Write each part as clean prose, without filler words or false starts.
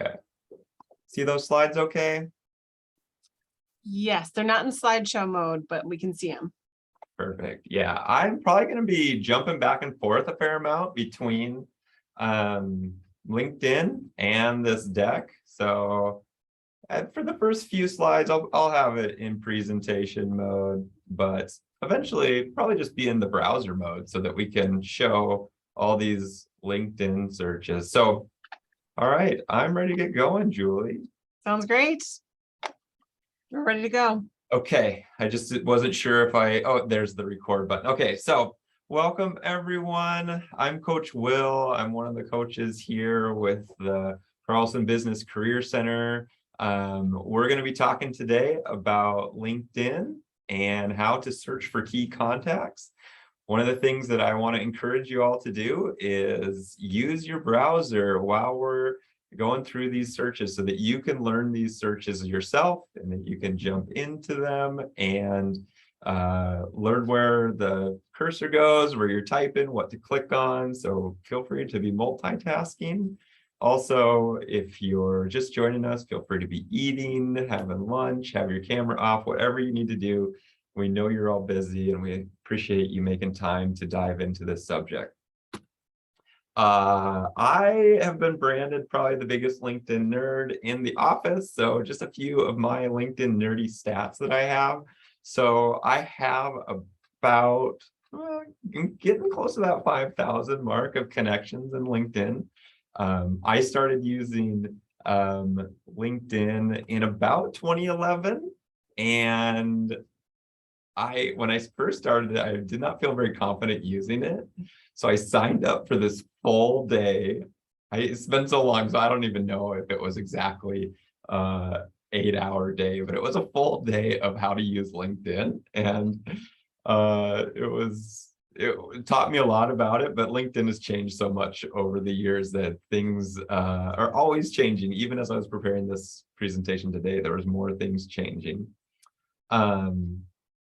Okay. See those slides okay? Yes, they're not in slideshow mode, but we can see them. Perfect. Yeah, I'm probably going to be jumping back and forth a fair amount between LinkedIn and this deck. So for the first few slides, I'll have it in presentation mode, but eventually probably just be in the browser mode so that we can show all these LinkedIn searches. So, all right, I'm ready to get going, Julie. Sounds great. We're ready to go. Okay, I just wasn't sure if oh, there's the record button. Okay, so welcome everyone. I'm Coach Will. I'm one of the coaches here with the Carlson Business Career Center. We're going to be talking today about LinkedIn and how to search for key contacts. One of the things that I want to encourage you all to do is use your browser while we're going through these searches so that you can learn these searches yourself and that you can jump into them and learn where the cursor goes, where you're typing, what to click on. So feel free to be multitasking. Also, if you're just joining us, feel free to be eating, having lunch, have your camera off, whatever you need to do. We know you're all busy and we appreciate you making time to dive into this subject. I have been branded probably the biggest LinkedIn nerd in the office. So just a few of my LinkedIn nerdy stats that I have. So I have about getting close to that 5,000 mark of connections in LinkedIn. I started using LinkedIn in about 2011, and when I first started it, I did not feel very confident using it. So I signed up for this full day. It's been so long, so I don't even know if it was exactly 8-hour day, but it was a full day of how to use LinkedIn. And it taught me a lot about it, but LinkedIn has changed so much over the years that things are always changing. Even as I was preparing this presentation today, there was more things changing.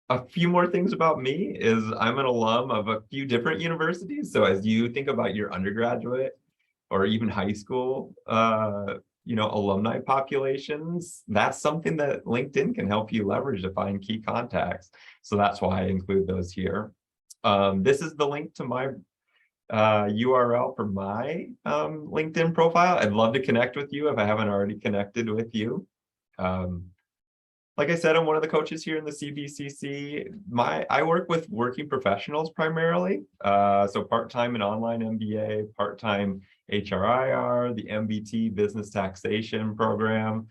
A few more things about me is I'm an alum of a few different universities. So as you think about your undergraduate or even high school, alumni populations, that's something that LinkedIn can help you leverage to find key contacts. So that's why I include those here. This is the link to my URL for my LinkedIn profile. I'd love to connect with you if I haven't already connected with you. Like I said, I'm one of the coaches here in the CBCC. I work with working professionals primarily. So part-time and online MBA, part-time HRIR, the MBT Business Taxation Program,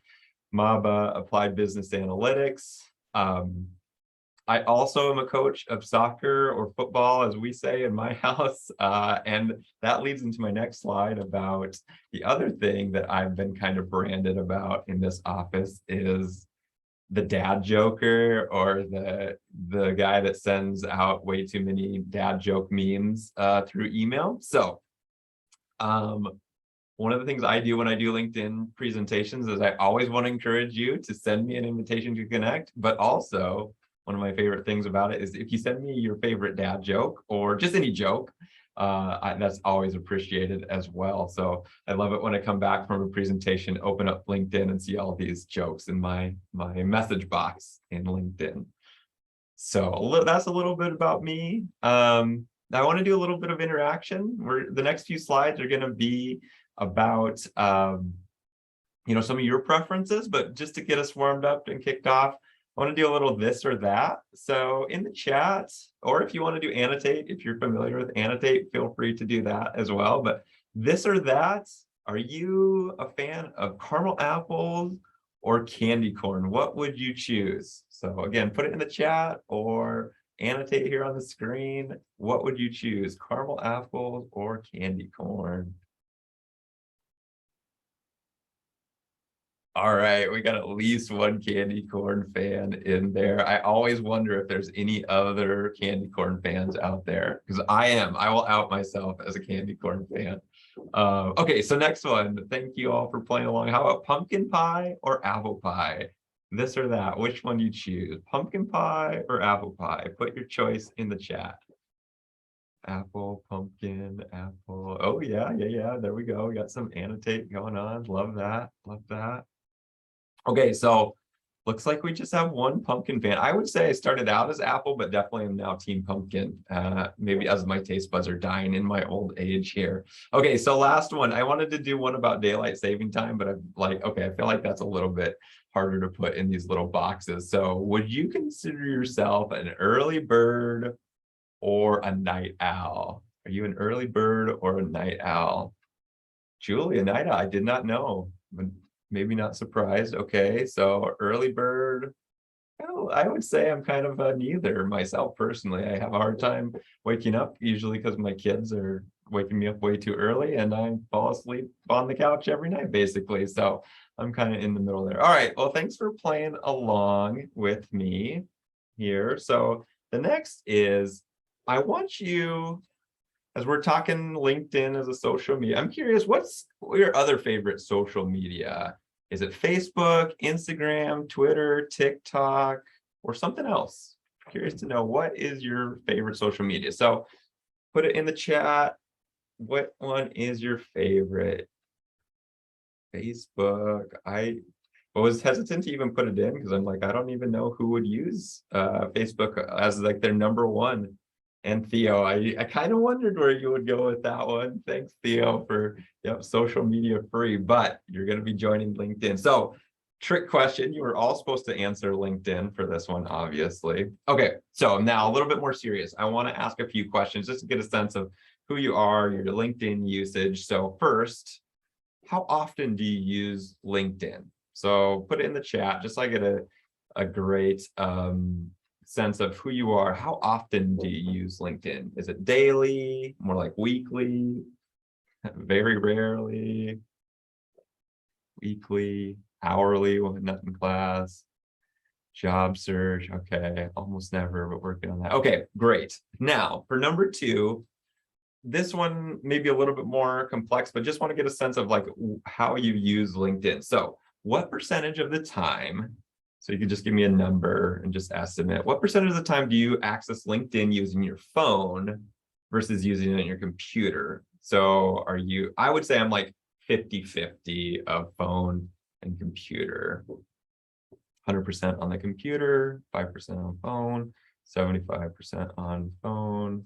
MABA Applied Business Analytics. I also am a coach of soccer or football, as we say in my house. And that leads into my next slide about the other thing that I've been kind of branded about in this office is the dad joker, or the guy that sends out way too many dad joke memes through email. So one of the things I do when I do LinkedIn presentations is I always want to encourage you to send me an invitation to connect, but also one of my favorite things about it is if you send me your favorite dad joke or just any joke, that's always appreciated as well. So I love it when I come back from a presentation, open up LinkedIn and see all these jokes in my message box in LinkedIn. So that's a little bit about me. I want to do a little bit of interaction. The next few slides are going to be about some of your preferences, but just to get us warmed up and kicked off, I want to do a little this or that. So in the chat, or if you want to do annotate, if you're familiar with annotate, feel free to do that as well. But this or that, are you a fan of caramel apples or candy corn? What would you choose? So again, put it in the chat or annotate here on the screen. What would you choose, caramel apples or candy corn? All right, we got at least one candy corn fan in there. I always wonder if there's any other candy corn fans out there, because I will out myself as a candy corn fan. Okay, so next one. Thank you all for playing along. How about pumpkin pie or apple pie? This or that, which one you choose? Pumpkin pie or apple pie? Put your choice in the chat. Apple, pumpkin, apple. Oh yeah, yeah. There we go. We got some annotate going on. Love that. Love that. Okay, so looks like we just have one pumpkin fan. I would say I started out as apple, but definitely am now team pumpkin. Maybe as my taste buds are dying in my old age here. Okay, so last one. I wanted to do one about daylight saving time, but I'm like, okay, I feel like that's a little bit harder to put in these little boxes. So would you consider yourself an early bird or a night owl? Are you an early bird or a night owl? Julie, a night owl. I did not know, but maybe not surprised. Okay, so early bird. Well, I would say I'm kind of a neither myself personally. I have a hard time waking up usually because my kids are waking me up way too early and I fall asleep on the couch every night basically. So I'm kind of in the middle there. All right. Well, thanks for playing along with me here. So the next is I want you, as we're talking LinkedIn as a social media, I'm curious, what's your other favorite social media? Is it Facebook, Instagram, Twitter, TikTok, or something else? Curious to know, what is your favorite social media? So put it in the chat. What one is your favorite? Facebook. I was hesitant to even put it in because I'm like, I don't even know who would use Facebook as like their number one. And Theo, I kind of wondered where you would go with that one. Thanks, Theo, for social media free, but you're going to be joining LinkedIn. So trick question, you were all supposed to answer LinkedIn for this one, obviously. Okay, so now a little bit more serious. I want to ask a few questions just to get a sense of who you are, your LinkedIn usage. So first, how often do you use LinkedIn? So put it in the chat, just so I get a great sense of who you are. How often do you use LinkedIn? Is it daily, more like weekly, very rarely, weekly, hourly when not in class, job search? Okay, almost never, but working on that. Okay, great. Now for number two, this one may be a little bit more complex, but just want to get a sense of like how you use LinkedIn. So what percentage of the time, so you can just give me a number and just estimate, what percentage of the time do you access LinkedIn using your phone versus using it on your computer? So are you, I would say I'm like 50-50 of phone and computer. 100% on the computer, 5% on phone, 75% on phone.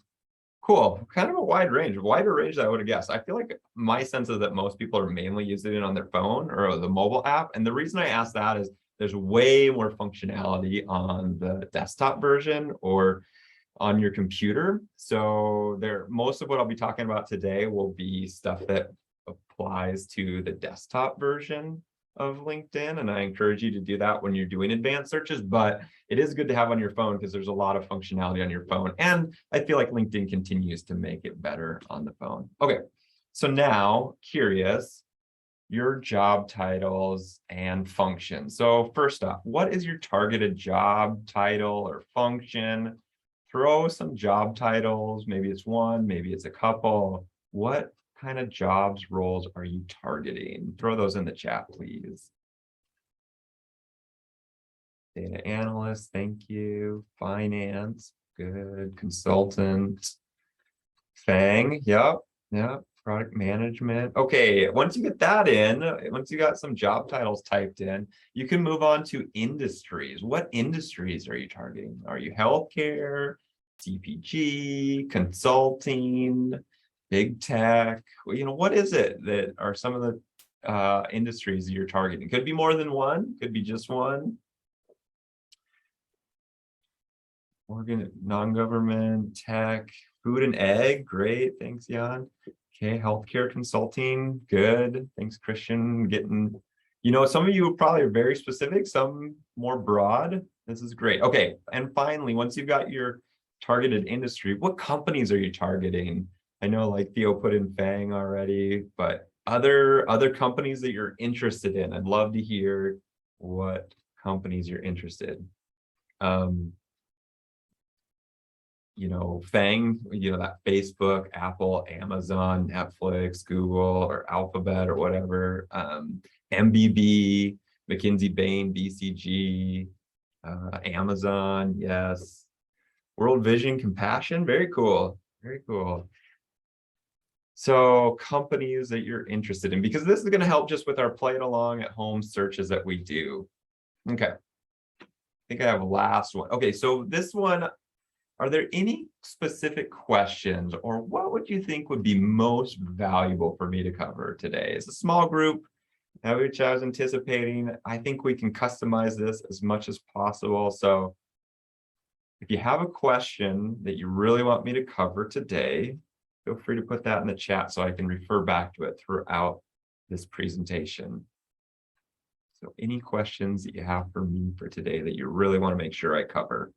Cool. Kind of a wide range, wider range than I would have guessed. I feel like my sense is that most people are mainly using it on their phone or the mobile app. And the reason I ask that is there's way more functionality on the desktop version or on your computer. So there, most of what I'll be talking about today will be stuff that applies to the desktop version of LinkedIn. And I encourage you to do that when you're doing advanced searches, but it is good to have on your phone because there's a lot of functionality on your phone. And I feel like LinkedIn continues to make it better on the phone. Okay, so now curious, your job titles and functions. So first off, what is your targeted job title or function? Throw some job titles. Maybe it's one, maybe it's a couple. What kind of jobs roles are you targeting? Throw those in the chat, please. Data analyst, thank you. Finance, good. Consultant. Fang, yep. Product management. Okay, once you get that in, once you got some job titles typed in, you can move on to industries. What industries are you targeting? Are you healthcare, CPG, consulting, big tech? Well, what is it that are some of the industries that you're targeting? Could be more than one, could be just one. Non-government, tech, food and egg, great, thanks, Jan. Okay, healthcare consulting, good, thanks, Christian. Getting, some of you probably are very specific, some more broad. This is great. Okay, and finally, once you've got your targeted industry, what companies are you targeting? I know like Theo put in Fang already, but other companies that you're interested in. I'd love to hear what companies you're interested. Fang, that Facebook, Apple, Amazon, Netflix, Google, or Alphabet or whatever, MBB, McKinsey, Bain, BCG, Amazon, yes. World Vision, Compassion, very cool. Very cool. So companies that you're interested in, because this is going to help just with our play it along at home searches that we do. Okay. I think I have a last one. Okay, so this one, are there any specific questions or what would you think would be most valuable for me to cover today? It's a small group, which I was anticipating. I think we can customize this as much as possible. So if you have a question that you really want me to cover today, feel free to put that in the chat so I can refer back to it throughout this presentation. So any questions that you have for me for today that you really want to make sure I cover?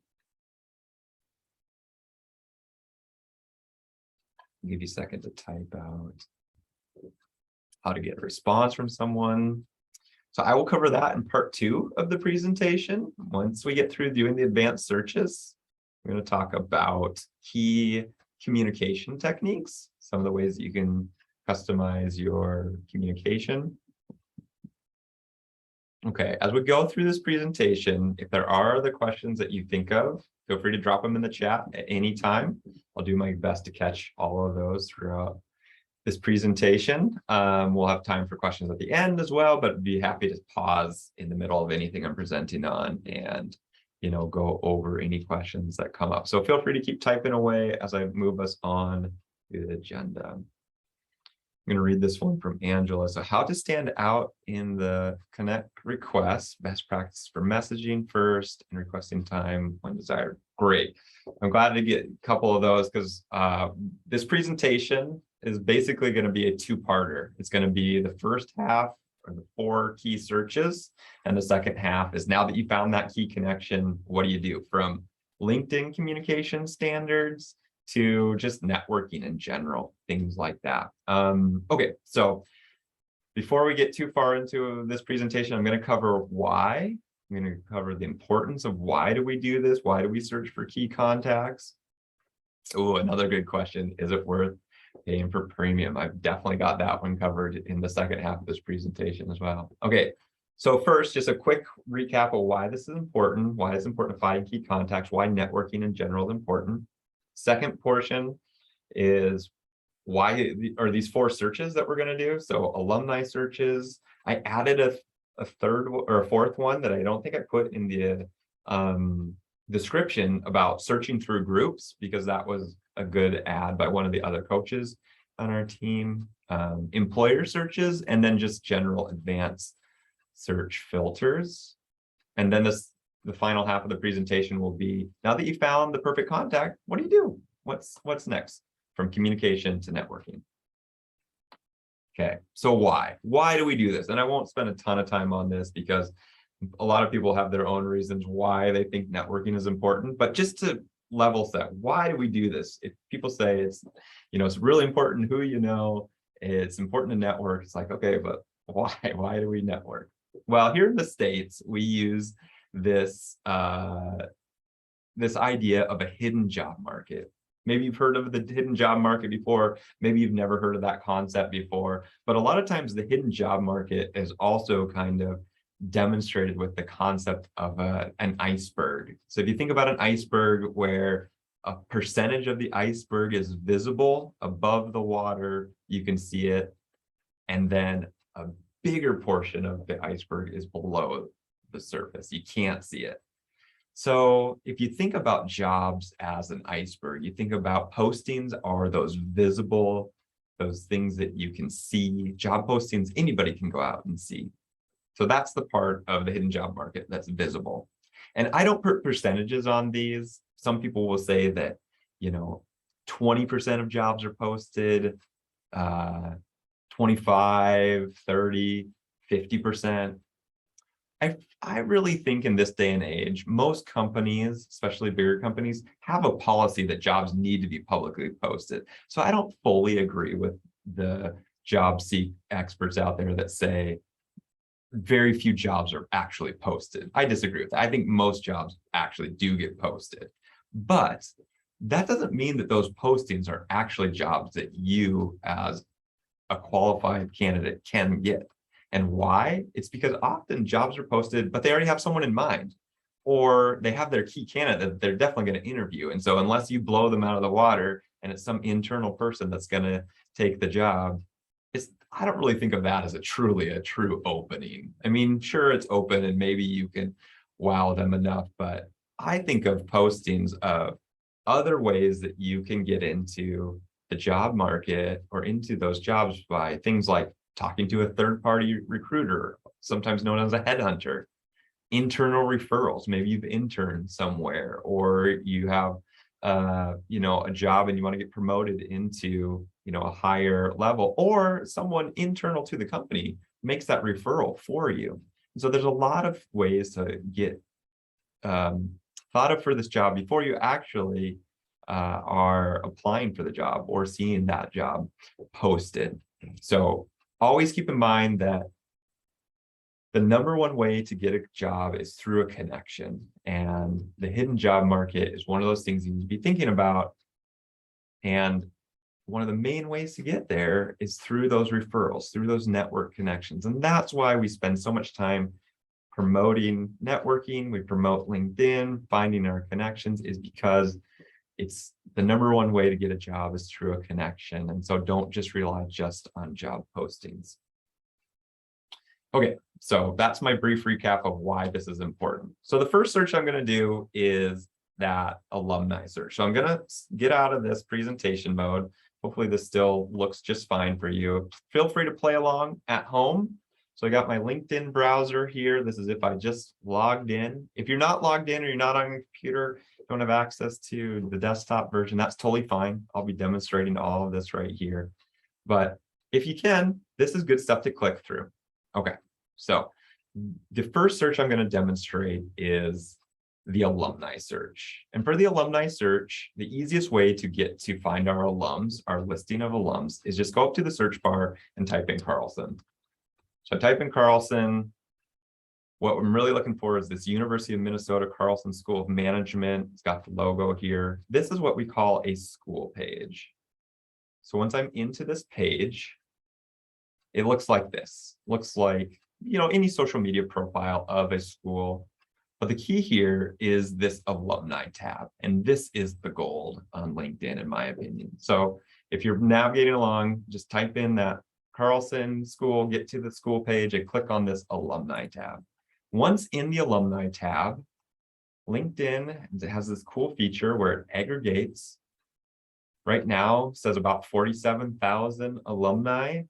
I'll give you a second to type out how to get a response from someone. So I will cover that in part 2 of the presentation. Once we get through doing the advanced searches, we're going to talk about key communication techniques, some of the ways that you can customize your communication. Okay, as we go through this presentation, if there are other questions that you think of, feel free to drop them in the chat at any time. I'll do my best to catch all of those throughout this presentation. We'll have time for questions at the end as well, but be happy to pause in the middle of anything I'm presenting on and go over any questions that come up. So feel free to keep typing away as I move us on to the agenda. I'm going to read this one from Angela. So how to stand out in the connect requests, best practice for messaging first and requesting time when desired. Great. I'm glad to get a couple of those because this presentation is basically going to be a two-parter. It's going to be the first half or the 4 key searches. And the second half is now that you found that key connection, what do you do? From LinkedIn communication standards to just networking in general, things like that. Okay, so before we get too far into this presentation, I'm going to cover why. I'm going to cover the importance of why do we do this? Why do we search for key contacts? Oh, another good question. Is it worth paying for premium? I've definitely got that one covered in the second half of this presentation as well. Okay, so first, just a quick recap of why this is important, why it's important to find key contacts, why networking in general is important. Second portion is why are these 4 searches that we're going to do. So alumni searches. I added a third or a fourth one that I don't think I put in the description about searching through groups, because that was a good add by one of the other coaches on our team. Employer searches, and then just general advanced search filters. And then the final half of the presentation will be, now that you found the perfect contact, what do you do? What's next from communication to networking? Okay, so why do we do this? And I won't spend a ton of time on this because a lot of people have their own reasons why they think networking is important, but just to level set, why do we do this? If people say it's really important who you know, it's important to network, it's like, okay, but why do we network? Well, here in the States, we use this this idea of a hidden job market. Maybe you've heard of the hidden job market before. Maybe you've never heard of that concept before. But a lot of times the hidden job market is also kind of demonstrated with the concept of an iceberg. So if you think about an iceberg where a percentage of the iceberg is visible above the water, you can see it. And then a bigger portion of the iceberg is below the surface. You can't see it. So if you think about jobs as an iceberg, you think about postings are those visible, those things that you can see. Job postings, anybody can go out and see. So that's the part of the hidden job market that's visible. And I don't put percentages on these. Some people will say that, 20% of jobs are posted, 25, 30, 50%. I really think in this day and age, most companies, especially bigger companies, have a policy that jobs need to be publicly posted. So I don't fully agree with the job seek experts out there that say very few jobs are actually posted. I disagree with that. I think most jobs actually do get posted. But that doesn't mean that those postings are actually jobs that you as a qualified candidate can get. And why? It's because often jobs are posted, but they already have someone in mind, or they have their key candidate that they're definitely going to interview. And so unless you blow them out of the water, and it's some internal person that's going to take the job, I don't really think of that as a true opening. I mean, sure, it's open and maybe you can wow them enough, but I think of postings of other ways that you can get into the job market or into those jobs by things like talking to a third-party recruiter, sometimes known as a headhunter, internal referrals. Maybe you've interned somewhere, or you have a job and you want to get promoted into a higher level, or someone internal to the company makes that referral for you. So there's a lot of ways to get thought of for this job before you actually are applying for the job or seeing that job posted. So always keep in mind that the number one way to get a job is through a connection, and the hidden job market is one of those things you need to be thinking about. And one of the main ways to get there is through those referrals, through those network connections. And that's why we spend so much time promoting networking. We promote LinkedIn, finding our connections, is because it's the number one way to get a job is through a connection. And so don't just rely just on job postings. Okay, so that's my brief recap of why this is important. So the first search I'm going to do is that alumni search. So I'm going to get out of this presentation mode. Hopefully this still looks just fine for you. Feel free to play along at home. So I got my LinkedIn browser here. This is if I just logged in. If you're not logged in or you're not on your computer, don't have access to the desktop version, that's totally fine. I'll be demonstrating all of this right here. But if you can, this is good stuff to click through. Okay, so the first search I'm going to demonstrate is the alumni search. And for the alumni search, the easiest way to get to find our alums, our listing of alums, is just go up to the search bar and type in Carlson. So I type in Carlson. What I'm really looking for is this University of Minnesota Carlson School of Management. It's got the logo here. This is what we call a school page. So once I'm into this page, it looks like this. Looks like, any social media profile of a school. But the key here is this alumni tab. And this is the gold on LinkedIn, in my opinion. So if you're navigating along, just type in that Carlson School, get to the school page and click on this alumni tab. Once in the alumni tab, LinkedIn has this cool feature where it aggregates. Right now, says about 47,000 alumni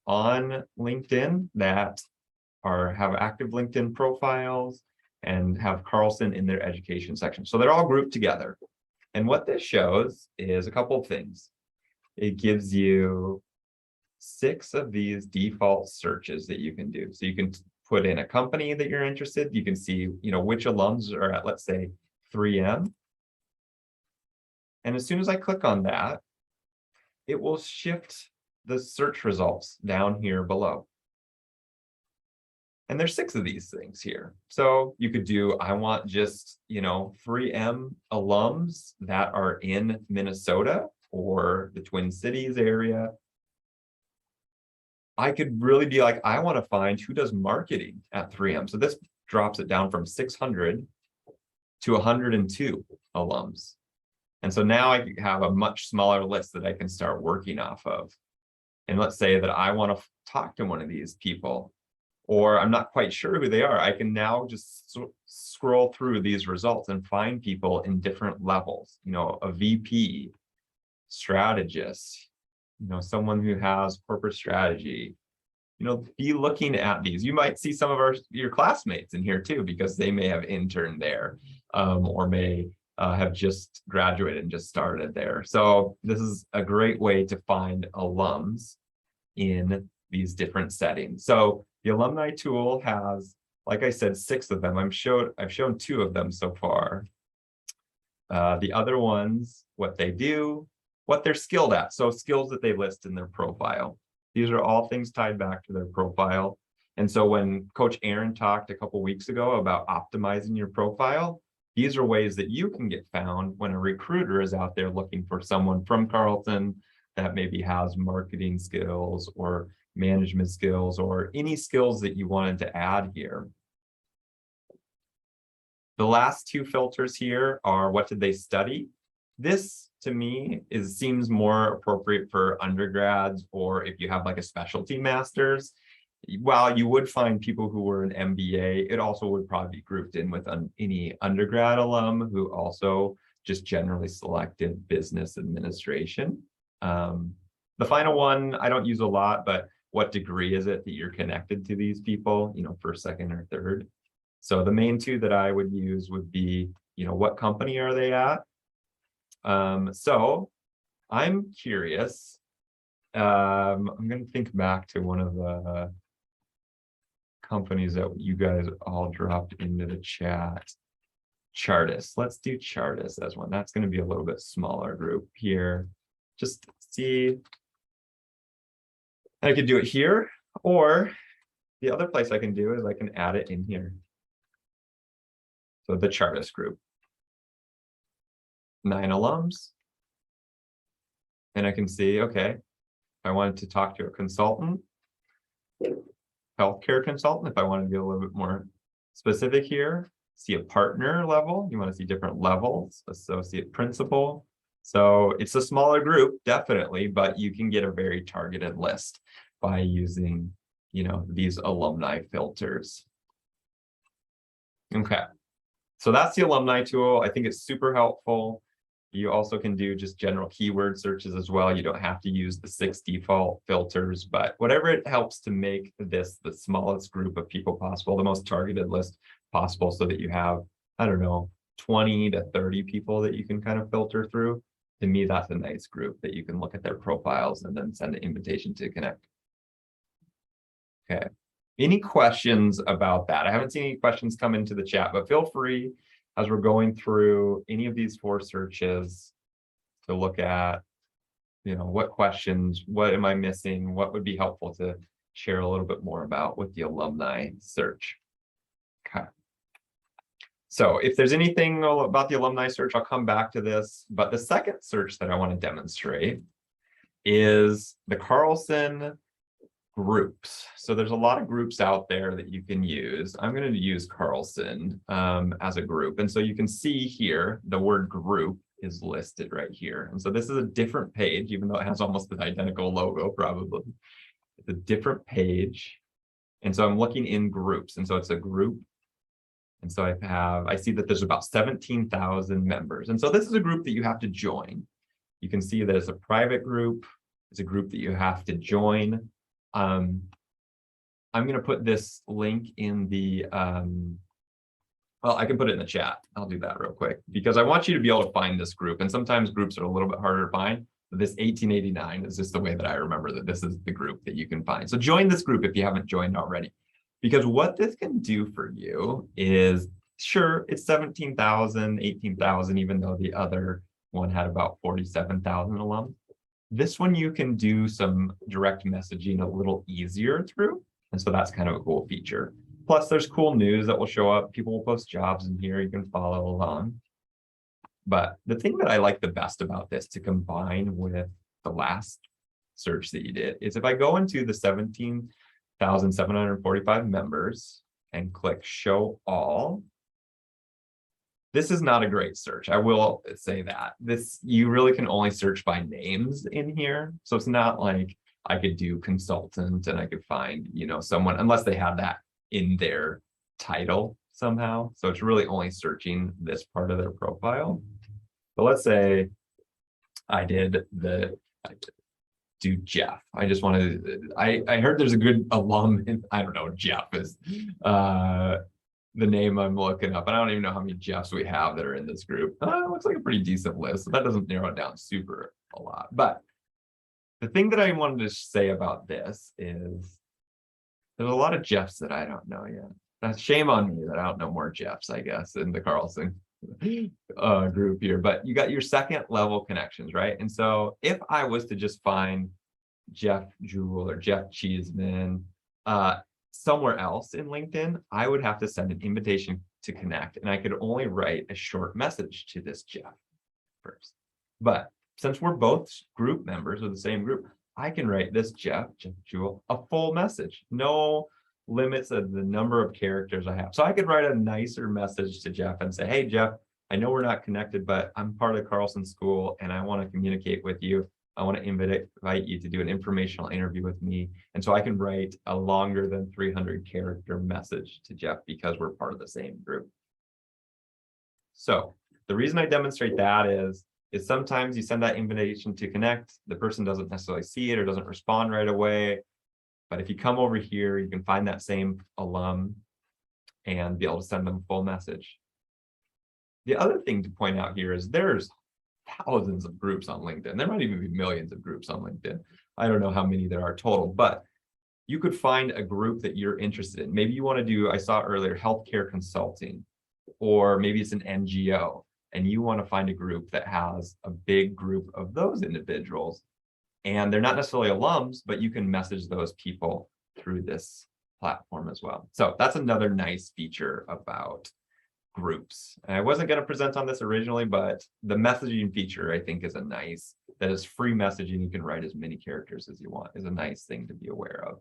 on LinkedIn that have active LinkedIn profiles and have Carlson in their education section. So they're all grouped together. And what this shows is a couple of things. It gives you 6 of these default searches that you can do. So you can put in a company that you're interested. You can see, which alums are at, let's say, 3M. And as soon as I click on that, it will shift the search results down here below. And there's 6 of these things here. So you could do, I want just, 3M alums that are in Minnesota or the Twin Cities area. I could really be like, I want to find who does marketing at 3M. So this drops it down from 600 to 102 alums. And so now I have a much smaller list that I can start working off of. And let's say that I want to talk to one of these people, or I'm not quite sure who they are. I can now just scroll through these results and find people in different levels, a VP, strategist, someone who has corporate strategy. Be looking at these. You might see some of your classmates in here too, because they may have interned there, or may have just graduated and just started there. So this is a great way to find alums in these different settings. So the alumni tool has, like I said, 6 of them. I've shown 2 of them so far. The other ones, what they do, what they're skilled at. So skills that they list in their profile. These are all things tied back to their profile. And so when Coach Aaron talked a couple weeks ago about optimizing your profile, these are ways that you can get found when a recruiter is out there looking for someone from Carlson that maybe has marketing skills or management skills or any skills that you wanted to add here. The last 2 filters here are what did they study? This to me seems more appropriate for undergrads, or if you have like a specialty master's. While you would find people who were an MBA, it also would probably be grouped in with any undergrad alum who also just generally selected business administration. The final one I don't use a lot, but what degree is it that you're connected to these people, first, second, or third? So the main two that I would use would be, what company are they at? So I'm curious. I'm going to think back to one of the companies that you guys all dropped into the chat. Chartis. Let's do Chartis as one. That's going to be a little bit smaller group here. Just see. I could do it here, or the other place I can do is I can add it in here. So the Chartis group. 9 alums. And I can see, okay, if I wanted to talk to a consultant, healthcare consultant, if I want to be a little bit more specific here, see a partner level, you want to see different levels, associate principal. So it's a smaller group, definitely, but you can get a very targeted list by using, these alumni filters. Okay, so that's the alumni tool. I think it's super helpful. You also can do just general keyword searches as well. You don't have to use the 6 default filters, but whatever it helps to make this the smallest group of people possible, the most targeted list possible, so that you have, I don't know, 20 to 30 people that you can kind of filter through. To me, that's a nice group that you can look at their profiles and then send an invitation to connect. Okay. Any questions about that? I haven't seen any questions come into the chat, but feel free as we're going through any of these 4 searches to look at, what questions, what am I missing? What would be helpful to share a little bit more about with the alumni search? Okay. So if there's anything about the alumni search, I'll come back to this. But the second search that I want to demonstrate is the Carlson groups. So there's a lot of groups out there that you can use. I'm going to use Carlson as a group. And so you can see here, the word group is listed right here. And so this is a different page, even though it has almost an identical logo, probably. It's a different page. And so I'm looking in groups. And so it's a group. And so I see that there's about 17,000 members. And so this is a group that you have to join. You can see that it's a private group. It's a group that you have to join. I'm going to put this link in the, well, I can put it in the chat. I'll do that real quick because I want you to be able to find this group. And sometimes groups are a little bit harder to find. But this 1889 is just the way that I remember that this is the group that you can find. So join this group if you haven't joined already. Because what this can do for you is, sure, it's 17,000, 18,000, even though the other one had about 47,000 alums. This one you can do some direct messaging a little easier through. And so that's kind of a cool feature. Plus, there's cool news that will show up. People will post jobs in here. You can follow along. But the thing that I like the best about this to combine with the last search that you did is if I go into the 17,745 members and click show all. This is not a great search. I will say that. You really can only search by names in here. So it's not like I could do consultant and I could find, someone, unless they have that in their title somehow. So it's really only searching this part of their profile. But let's say I do Jeff. I just wanted, I heard there's a good alum in, I don't know, Jeff is the name I'm looking up. And I don't even know how many Jeffs we have that are in this group. It looks like a pretty decent list. So that doesn't narrow it down super a lot. But the thing that I wanted to say about this is there's a lot of Jeffs that I don't know yet. That's shame on me that I don't know more Jeffs, I guess, in the Carlson group here. But you got your second level connections, right? And so if I was to just find Jeff Jewell or Jeff Cheeseman somewhere else in LinkedIn, I would have to send an invitation to connect. And I could only write a short message to this Jeff first. But since we're both group members of the same group, I can write this Jeff Jewell, a full message. No limits of the number of characters I have. So I could write a nicer message to Jeff and say, hey, Jeff, I know we're not connected, but I'm part of Carlson School and I want to communicate with you. I want to invite you to do an informational interview with me. And so I can write a longer than 300 character message to Jeff because we're part of the same group. So the reason I demonstrate that is sometimes you send that invitation to connect, the person doesn't necessarily see it or doesn't respond right away. But if you come over here, you can find that same alum and be able to send them a full message. The other thing to point out here is there's thousands of groups on LinkedIn. There might even be millions of groups on LinkedIn. I don't know how many there are total, but you could find a group that you're interested in. Maybe you want to do, I saw earlier, healthcare consulting, or maybe it's an NGO, and you want to find a group that has a big group of those individuals. And they're not necessarily alums, but you can message those people through this platform as well. So that's another nice feature about groups. And I wasn't going to present on this originally, but the messaging feature I think is that is free messaging. You can write as many characters as you want, is a nice thing to be aware of.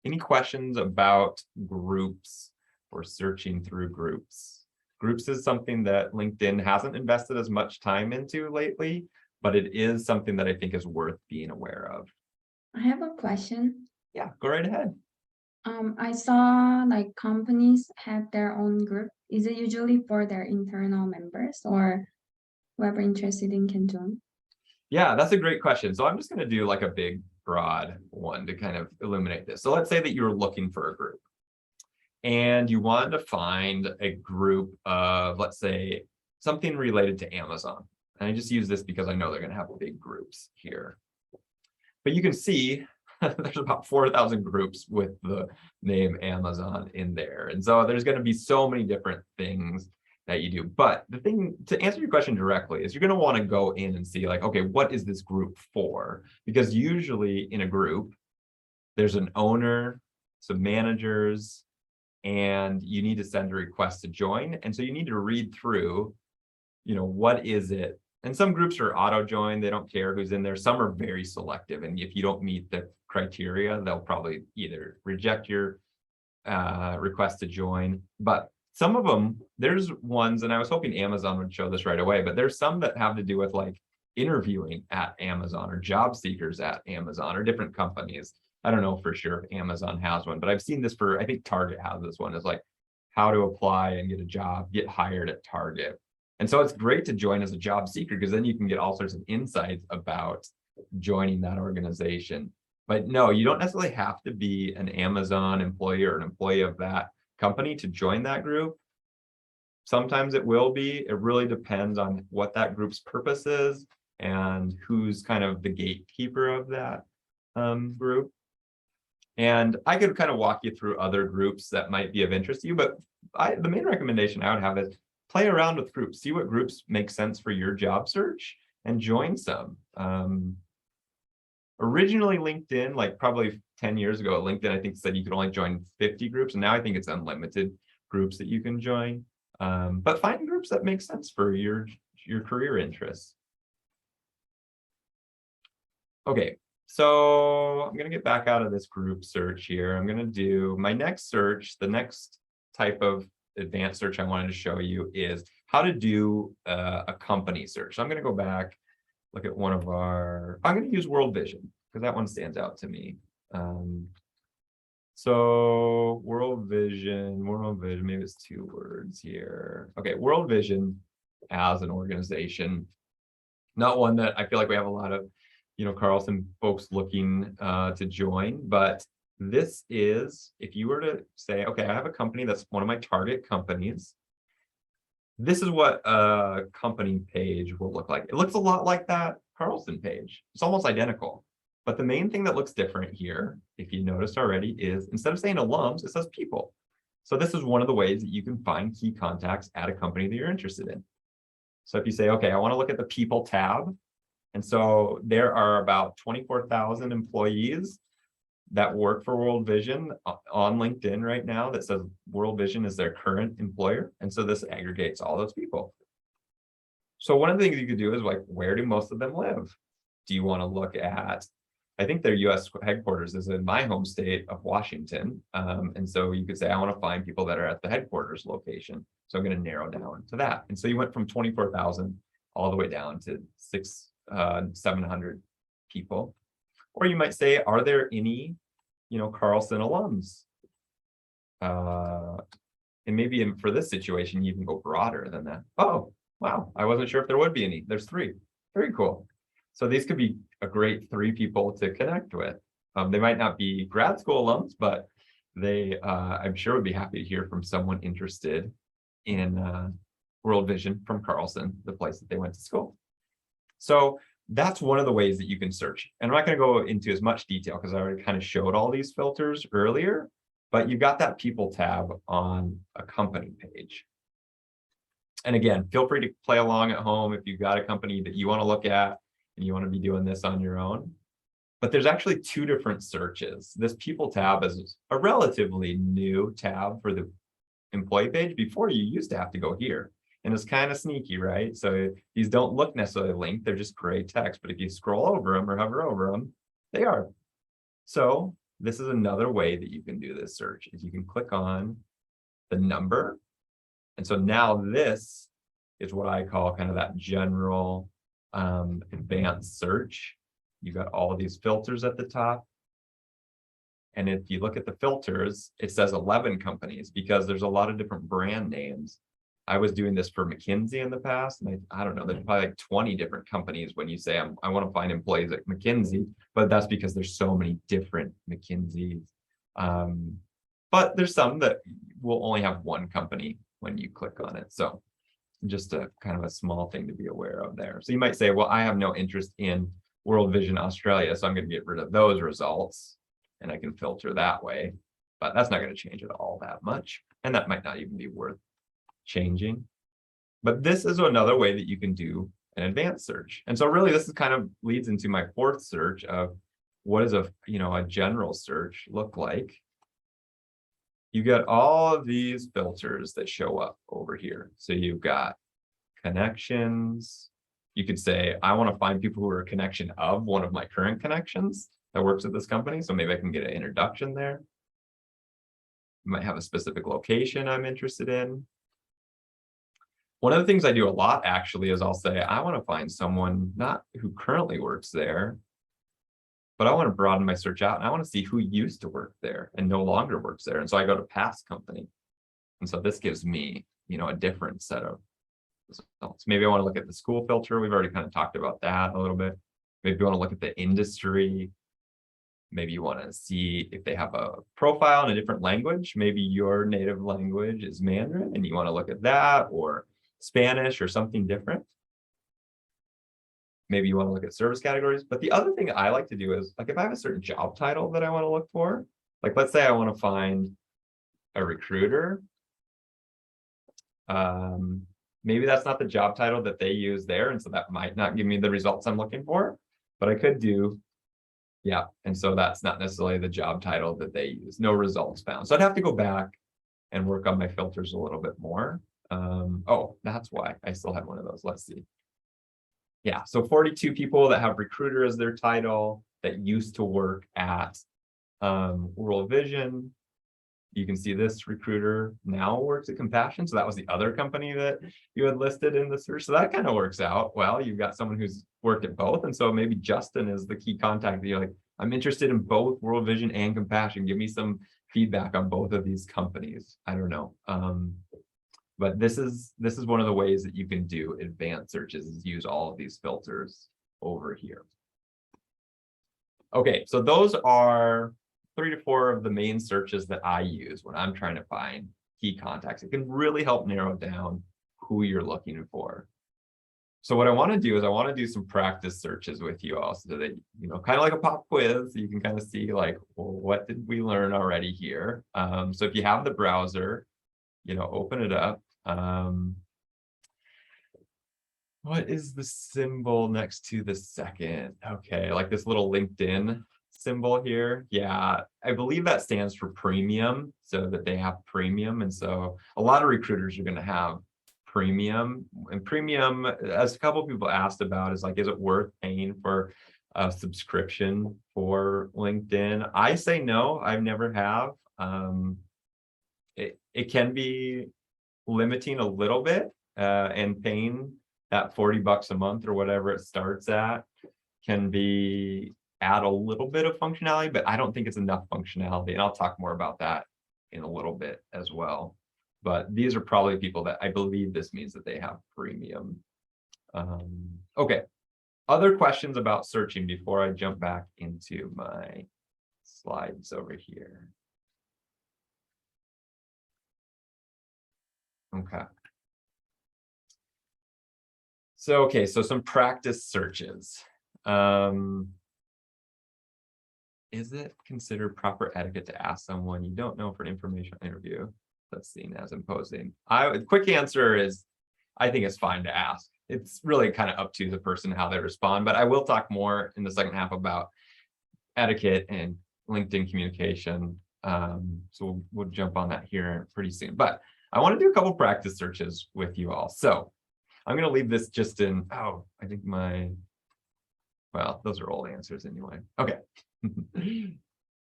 Any questions about groups or searching through groups? Groups is something that LinkedIn hasn't invested as much time into lately, but it is something that I think is worth being aware of. I have a question. Yeah, go right ahead. I saw like companies have their own group. Is it usually for their internal members or whoever interested in can join? Yeah, that's a great question. So I'm just going to do like a big, broad one to kind of illuminate this. So let's say that you're looking for a group and you want to find a group of, let's say, something related to Amazon. And I just use this because I know they're going to have big groups here. But you can see there's about 4,000 groups with the name Amazon in there. And so there's going to be so many different things that you do. But the thing to answer your question directly is you're going to want to go in and see like, okay, what is this group for? Because usually in a group, there's an owner, some managers, and you need to send a request to join. And so you need to read through, what is it? And some groups are auto join, they don't care who's in there. Some are very selective. And if you don't meet the criteria, they'll probably either reject your request to join. But some of them, there's ones, and I was hoping Amazon would show this right away, but there's some that have to do with like interviewing at Amazon or job seekers at Amazon or different companies. I don't know for sure if Amazon has one, but I've seen this I think Target has this one. It's like how to apply and get a job, get hired at Target. And so it's great to join as a job seeker because then you can get all sorts of insights about joining that organization. But no, you don't necessarily have to be an Amazon employee or an employee of that company to join that group. Sometimes it will be. It really depends on what that group's purpose is and who's kind of the gatekeeper of that group. And I could kind of walk you through other groups that might be of interest to you, but the main recommendation I would have is play around with groups, see what groups make sense for your job search and join some. Originally LinkedIn, like probably 10 years ago, LinkedIn, I think said you could only join 50 groups. And now I think it's unlimited groups that you can join. But find groups that make sense for your career interests. Okay, so I'm going to get back out of this group search here. I'm going to do my next search. The next type of advanced search I wanted to show you is how to do a company search. So I'm going to go back, look at I'm going to use World Vision because that one stands out to me. So World Vision, maybe it's 2 words here. Okay, World Vision as an organization, not one that I feel like we have a lot of, Carlson folks looking to join, but this is, if you were to say, okay, I have a company that's one of my target companies. This is what a company page will look like. It looks a lot like that Carlson page. It's almost identical. But the main thing that looks different here, if you noticed already, is instead of saying alums, it says people. So this is one of the ways that you can find key contacts at a company that you're interested in. So if you say, okay, I want to look at the people tab. And so there are about 24,000 employees that work for World Vision on LinkedIn right now that says World Vision is their current employer. And so this aggregates all those people. So one of the things you could do is like, where do most of them live? Do you want to look at I think their US headquarters is in my home state of Washington. And so you could say, I want to find people that are at the headquarters location. So I'm going to narrow down to that. And so you went from 24,000 all the way down to 700 people. Or you might say, are there any, Carlson alums? And maybe for this situation, you can go broader than that. Oh, wow. I wasn't sure if there would be any. There's 3. Very cool. So these could be a great 3 people to connect with. They might not be grad school alums, but they, I'm sure, would be happy to hear from someone interested in World Vision from Carlson, the place that they went to school. So that's one of the ways that you can search. And I'm not going to go into as much detail because I already kind of showed all these filters earlier, but you've got that people tab on a company page. And again, feel free to play along at home if you've got a company that you want to look at and you want to be doing this on your own. But there's actually 2 different searches. This people tab is a relatively new tab for the employee page. Before, you used to have to go here. And it's kind of sneaky, right? So these don't look necessarily linked, they're just gray text. But if you scroll over them or hover over them, they are. So this is another way that you can do this search, is you can click on the number. And so now this is what I call kind of that general advanced search. You've got all of these filters at the top. And if you look at the filters, it says 11 companies because there's a lot of different brand names. I was doing this for McKinsey in the past, and I don't know, there's probably like 20 different companies when you say I want to find employees at McKinsey, but that's because there's so many different McKinseys. But there's some that will only have one company when you click on it. So just a kind of a small thing to be aware of there. So you might say, well, I have no interest in World Vision Australia, so I'm going to get rid of those results, and I can filter that way. But that's not going to change it all that much, and that might not even be worth changing. But this is another way that you can do an advanced search. And so really this is kind of leads into my 4th search of what does a general search look like. You get all of these filters that show up over here. So you've got connections. You could say, I want to find people who are a connection of one of my current connections that works at this company. So maybe I can get an introduction there. You might have a specific location I'm interested in. One of the things I do a lot actually is I'll say, I want to find someone not who currently works there, but I want to broaden my search out and I want to see who used to work there and no longer works there. And so I go to past company. And so this gives me, a different set of results. Maybe I want to look at the school filter. We've already kind of talked about that a little bit. Maybe you want to look at the industry. Maybe you want to see if they have a profile in a different language. Maybe your native language is Mandarin and you want to look at that, or Spanish or something different. Maybe you want to look at service categories. But the other thing I like to do is, like, if I have a certain job title that I want to look for, like let's say I want to find a recruiter. Maybe that's not the job title that they use there. And so that might not give me the results I'm looking for, but I could do, yeah. And so that's not necessarily the job title that they use. No results found. So I'd have to go back and work on my filters a little bit more. Oh, that's why I still had one of those. Let's see. Yeah, so 42 people that have recruiter as their title that used to work at World Vision. You can see this recruiter now works at Compassion. So that was the other company that you had listed in the search. So that kind of works out well. You've got someone who's worked at both. And so maybe Justin is the key contact. You're like, I'm interested in both World Vision and Compassion. Give me some feedback on both of these companies. I don't know. But this is one of the ways that you can do advanced searches, is use all of these filters over here. Okay, so those are 3 to 4 of the main searches that I use when I'm trying to find key contacts. It can really help narrow down who you're looking for. So what I want to do is I want to do some practice searches with you all, so that, kind of like a pop quiz, so you can kind of see like, well, what did we learn already here? So if you have the browser, open it up. What is the symbol next to the second? Okay, like this little LinkedIn symbol here. Yeah, I believe that stands for premium, so that they have premium. And so a lot of recruiters are going to have premium. And premium, as a couple of people asked about, is like, is it worth paying for a subscription for LinkedIn. I say no, I've never have. It can be limiting a little bit, and paying that $40 a month or whatever it starts at can be add a little bit of functionality, but I don't think it's enough functionality. And I'll talk more about that in a little bit as well. But these are probably people that I believe this means that they have premium. Okay. Other questions about searching before I jump back into my slides over here. Okay. So, okay, so some practice searches. Is it considered proper etiquette to ask someone you don't know for an informational interview that's seen as imposing? Quick answer is, I think it's fine to ask. It's really kind of up to the person how they respond, but I will talk more in the second half about etiquette and LinkedIn communication. So we'll jump on that here pretty soon, but I want to do a couple practice searches with you all. So I'm going to leave this just in, I think well, those are old answers anyway. Okay.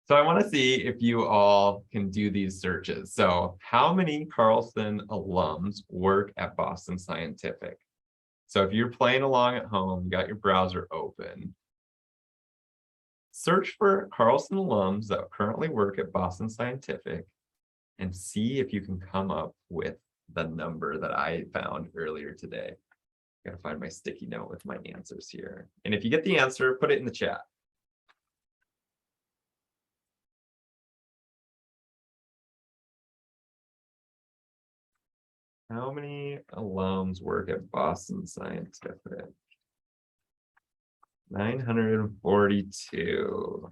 So I want to see if you all can do these searches. So how many Carlson alums work at Boston Scientific? So if you're playing along at home, you got your browser open, search for Carlson alums that currently work at Boston Scientific and see if you can come up with the number that I found earlier today. I gotta find my sticky note with my answers here. And if you get the answer, put it in the chat. How many alums work at Boston Scientific? 942.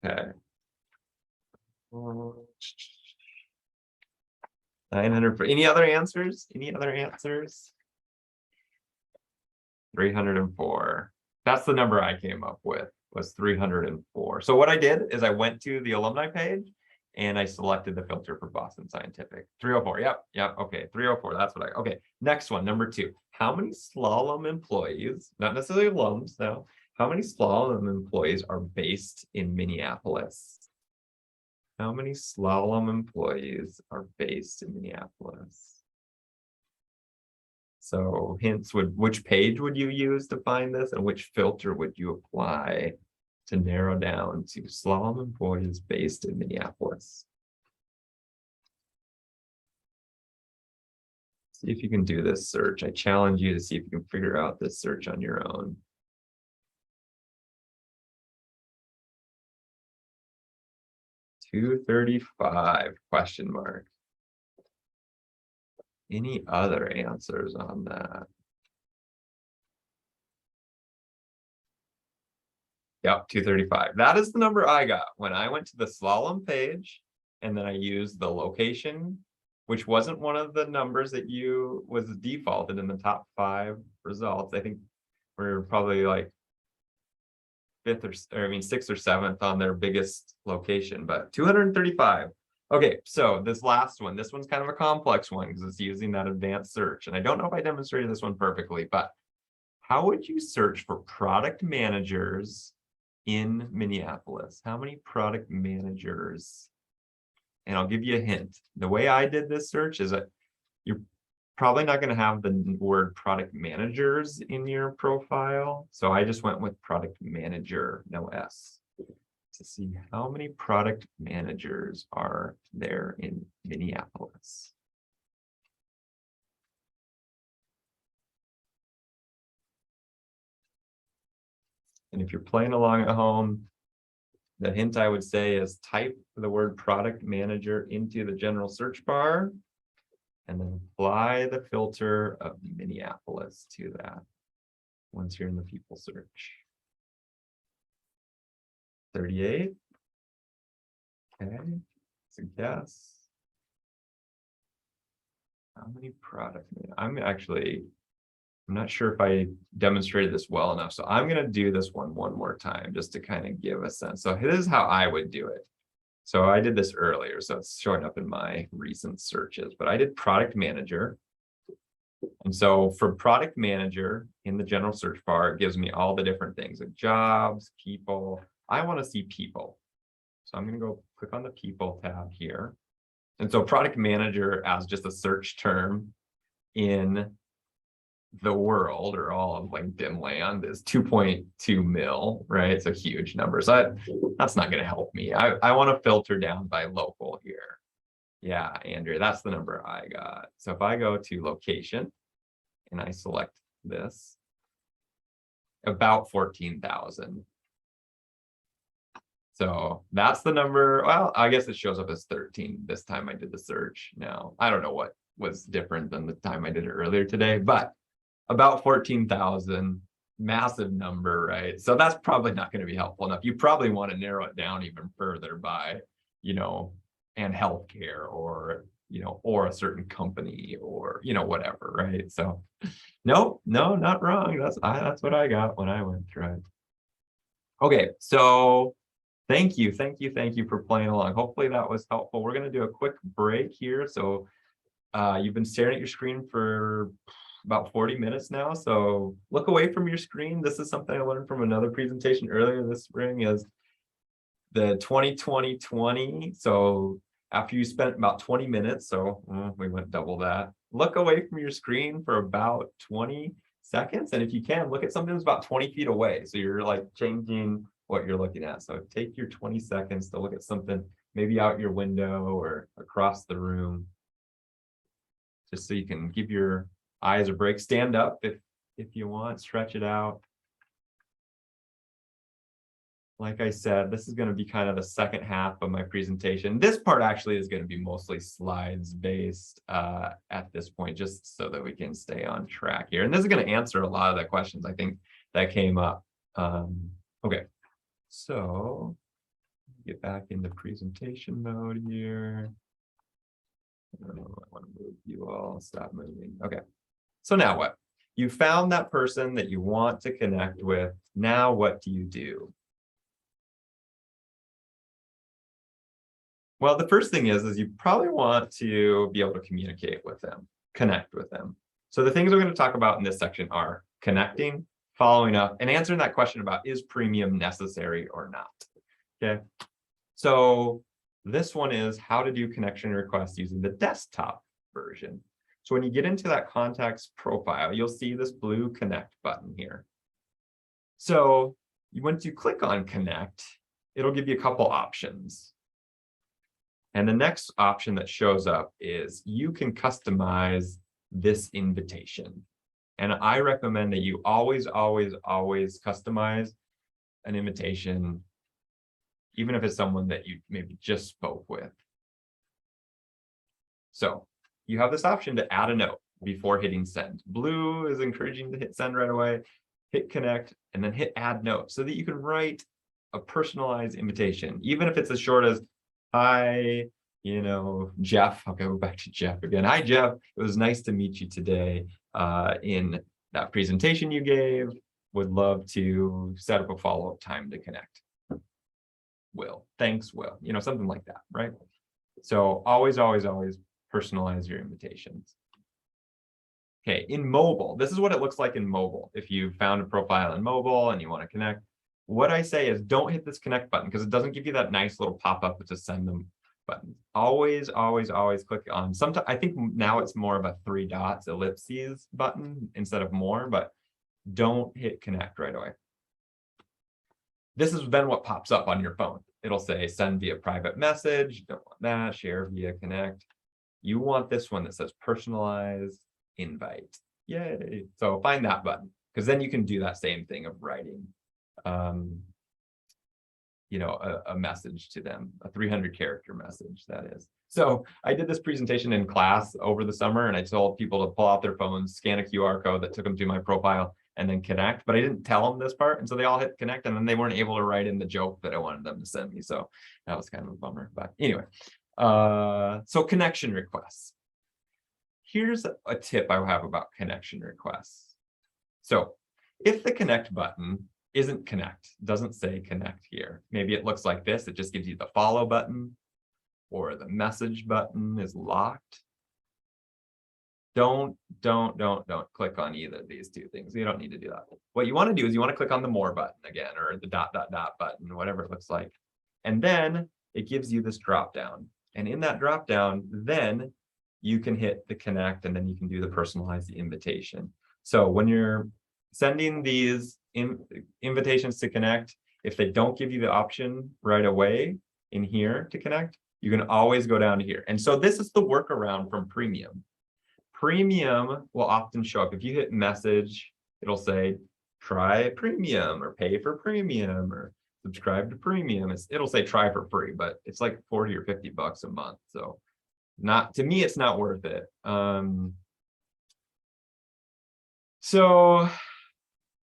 Okay. 900. Any other answers? Any other answers? 304. That's the number I came up with, was 304. So what I did is I went to the alumni page and I selected the filter for Boston Scientific. 304. Yep. Okay. 304. That's what okay. Next one, number 2. How many slalom employees, not necessarily alums, no. How many slalom employees are based in Minneapolis? How many slalom employees are based in Minneapolis? So hints, which page would you use to find this, and which filter would you apply to narrow down to slalom employees based in Minneapolis? See if you can do this search. I challenge you to see if you can figure out this search on your own. $235 question mark. Any other answers on that? Yep, 235. That is the number I got when I went to the slalom page, and then I used the location, which wasn't one of the numbers that was defaulted in the top 5 results. I think we're probably like 6th or 7th on their biggest location, but 235. Okay, so this last one, this one's kind of a complex one because it's using that advanced search. And I don't know if I demonstrated this one perfectly, but how would you search for product managers in Minneapolis? How many product managers? And I'll give you a hint. The way I did this search is that you're probably not going to have the word product managers in your profile. So I just went with product manager, no S, to see how many product managers are there in Minneapolis. And if you're playing along at home, the hint I would say is type the word product manager into the general search bar and then apply the filter of Minneapolis to that once you're in the people search. 38. Okay, it's a guess. How many product? I'm not sure if I demonstrated this well enough, so I'm going to do this one more time just to kind of give a sense. So this is how I would do it. So I did this earlier, so it's showing up in my recent searches, but I did product manager. And so for product manager in the general search bar, it gives me all the different things like jobs, people. I want to see people. So I'm going to go click on the people tab here. And so product manager as just a search term in the world or all of LinkedIn land is 2.2 mil, right? It's a huge number. So that's not going to help me. I want to filter down by local here. Yeah, Andrea, that's the number I got. So if I go to location and I select this, about 14,000. So that's the number. Well, I guess it shows up as 13 this time I did the search. Now, I don't know what was different than the time I did it earlier today, but about 14,000, massive number, right? So that's probably not going to be helpful enough. You probably want to narrow it down even further by, and healthcare or, or a certain company or, whatever, right? So no, not wrong. That's what I got when I went through it. Okay, so thank you for playing along. Hopefully that was helpful. We're going to do a quick break here. So you've been staring at your screen for about 40 minutes now. So look away from your screen. This is something I learned from another presentation earlier this spring is the 20-20-20. So after you spent about 20 minutes, so we went double that, look away from your screen for about 20 seconds. And if you can, look at something that's about 20 feet away. So you're like changing what you're looking at. So take your 20 seconds to look at something maybe out your window or across the room. Just so you can give your eyes a break. Stand up if you want, stretch it out. Like I said, this is going to be kind of the second half of my presentation. This part actually is going to be mostly slides based at this point, just so that we can stay on track here. And this is going to answer a lot of the questions I think that came up. Okay, so get back into presentation mode here. I want to move you all, stop moving. Okay, so now what? You found that person that you want to connect with. Now what do you do? Well, the first thing is you probably want to be able to communicate with them, connect with them. So the things we're going to talk about in this section are connecting, following up, and answering that question about is premium necessary or not. Okay, so this one is how to do connection requests using the desktop version. So when you get into that contacts profile, you'll see this blue connect button here. So once you click on connect, it'll give you a couple options. And the next option that shows up is you can customize this invitation. And I recommend that you always customize an invitation, even if it's someone that you maybe just spoke with. So you have this option to add a note before hitting send. Blue is encouraging to hit send right away, hit connect, and then hit add note so that you can write a personalized invitation, even if it's as short as, hi, Jeff. I'll go back to Jeff again. Hi, Jeff. It was nice to meet you today in that presentation you gave. Would love to set up a follow-up time to connect. Will. Thanks, Will. Something like that, right? So always personalize your invitations. Okay, in mobile, this is what it looks like in mobile. If you found a profile in mobile and you want to connect, what I say is don't hit this connect button because it doesn't give you that nice little pop-up to send them button. Always click on. Sometimes I think now it's more of a 3 dots ellipses button instead of more, but don't hit connect right away. This is then what pops up on your phone. It'll say send via private message. Don't want that. Share via connect. You want this one that says personalized invite. Yay. So find that button because then you can do that same thing of writing a message to them, a 300-character message, that is. So I did this presentation in class over the summer, and I told people to pull out their phones, scan a QR code that took them to my profile, and then connect. But I didn't tell them this part, and so they all hit connect, and then they weren't able to write in the joke that I wanted them to send me. So that was kind of a bummer. But anyway, so connection requests. Here's a tip I have about connection requests. So if the connect button isn't connect, doesn't say connect here. Maybe it looks like this. It just gives you the follow button or the message button is locked. don't click on either of these two things. You don't need to do that. What you want to do is you want to click on the more button again, or the ... button, whatever it looks like. And then it gives you this drop down. And in that drop down, then you can hit the connect, and then you can do the personalized invitation. So when you're sending these invitations to connect, if they don't give you the option right away in here to connect, you can always go down to here. And so this is the workaround from premium. Premium will often show up. If you hit message, it'll say try premium or pay for premium or subscribe to premium. It'll say try for free, but it's like 40 or 50 bucks a month. So to me, it's not worth it. So